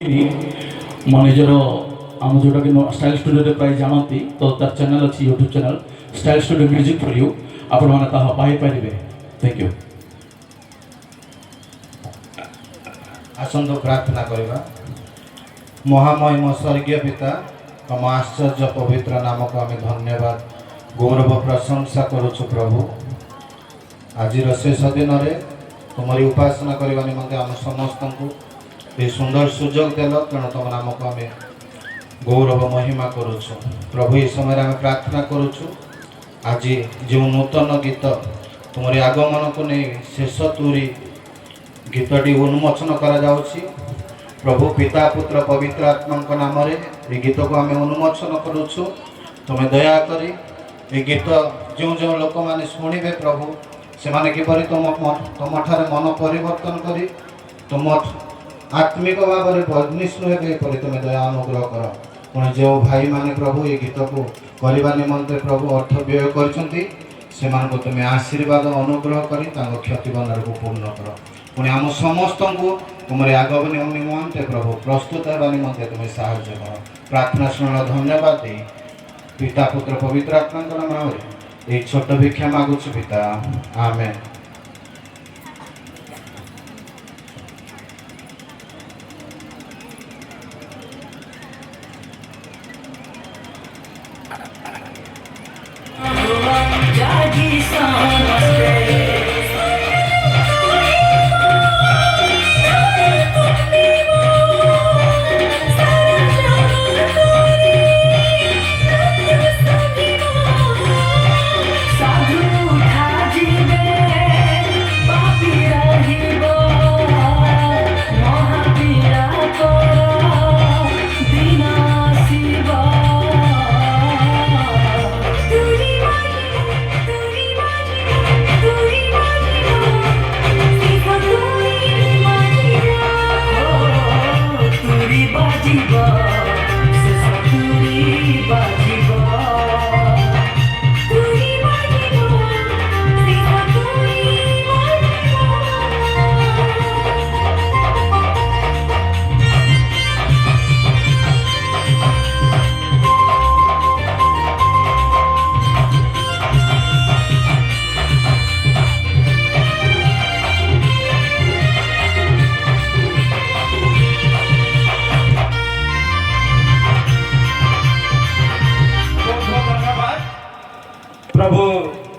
ମୋ ନିଜର ଆମ ଯେଉଁଟାକି ଷ୍ଟାଇଲ୍ ଷ୍ଟୁଡ଼ିଓରେ ପ୍ରାୟ ଜାଣନ୍ତି ତ ତାର ଚ୍ୟାନେଲ୍ ଅଛି YouTube channel style studio music for you ଆପଣମାନେ ତାହା ପାଇପାରିବେ। Thank you. ଆସନ୍ତୁ ପ୍ରାର୍ଥନା କରିବା। ମହାମହିମ ସ୍ୱର୍ଗୀୟ ପିତା, ତମ ଆଶ୍ଚର୍ଯ୍ୟ ପବିତ୍ର ନାମକୁ ଆମେ ଧନ୍ୟବାଦ ଗୌରବ ପ୍ରଶଂସା କରୁଛୁ ପ୍ରଭୁ। ଆଜିର ଶେଷ ଦିନରେ ତୁମରି ଉପାସନା କରିବା ନିମନ୍ତେ ଆମ ସମସ୍ତଙ୍କୁ ଏ ସୁନ୍ଦର ସୁଯୋଗ ଦେଲ, ତେଣୁ ତମ ନାମକୁ ଆମେ ଗୌରବ ମହିମା କରୁଛୁ ପ୍ରଭୁ। ଏ ସମୟରେ ଆମେ ପ୍ରାର୍ଥନା କରୁଛୁ ଆଜି ଯେଉଁ ନୂତନ ଗୀତ ତୁମରି ଆଗମନକୁ ନେଇ ଶେଷ ତୁରି ଗୀତଟି ଉନ୍ମୋଚନ କରାଯାଉଛି ପ୍ରଭୁ, ପିତା ପୁତ୍ର ପବିତ୍ର ଆତ୍ମାଙ୍କ ନାମରେ ଏ ଗୀତକୁ ଆମେ ଉନ୍ମୋଚନ କରୁଛୁ। ତୁମେ ଦୟାକରି ଏ ଗୀତ ଯେଉଁ ଯେଉଁ ଲୋକମାନେ ଶୁଣିବେ ପ୍ରଭୁ, ସେମାନେ କିପରି ତୁମଠାରେ ମନ ପରିବର୍ତ୍ତନ କରି ତୁମ ଆତ୍ମିକ ଭାବରେ ବନ୍ନିଷ୍ଣୁ ହେବେ, ଏପରି ତୁମେ ଦୟା ଅନୁଗ୍ରହ କର। ପୁଣି ଯେଉଁ ଭାଇମାନେ ପ୍ରଭୁ ଏ ଗୀତକୁ କରିବା ନିମନ୍ତେ ପ୍ରଭୁ ଅର୍ଥ ବ୍ୟୟ କରିଛନ୍ତି, ସେମାନଙ୍କୁ ତୁମେ ଆଶୀର୍ବାଦ ଅନୁଗ୍ରହ କରି ତାଙ୍କ କ୍ଷତିବନ୍ଧନକୁ ପୂର୍ଣ୍ଣ କର। ପୁଣି ଆମ ସମସ୍ତଙ୍କୁ ତୁମର ଆଗମନ ନିମନ୍ତେ ପ୍ରଭୁ ପ୍ରସ୍ତୁତ ହେବା ନିମନ୍ତେ ତୁମେ ସାହାଯ୍ୟ କର। ପ୍ରାର୍ଥନା ଶୁଣିଲ ଧନ୍ୟବାଦ ଦେଇ ପିତା ପୁତ୍ର ପବିତ୍ର ଆତ୍ମାଙ୍କ ନାମରେ ଏହି ଛୋଟ ଭିକ୍ଷା ମାଗୁଛୁ ପିତା, ଆମେନ୍। जागी सा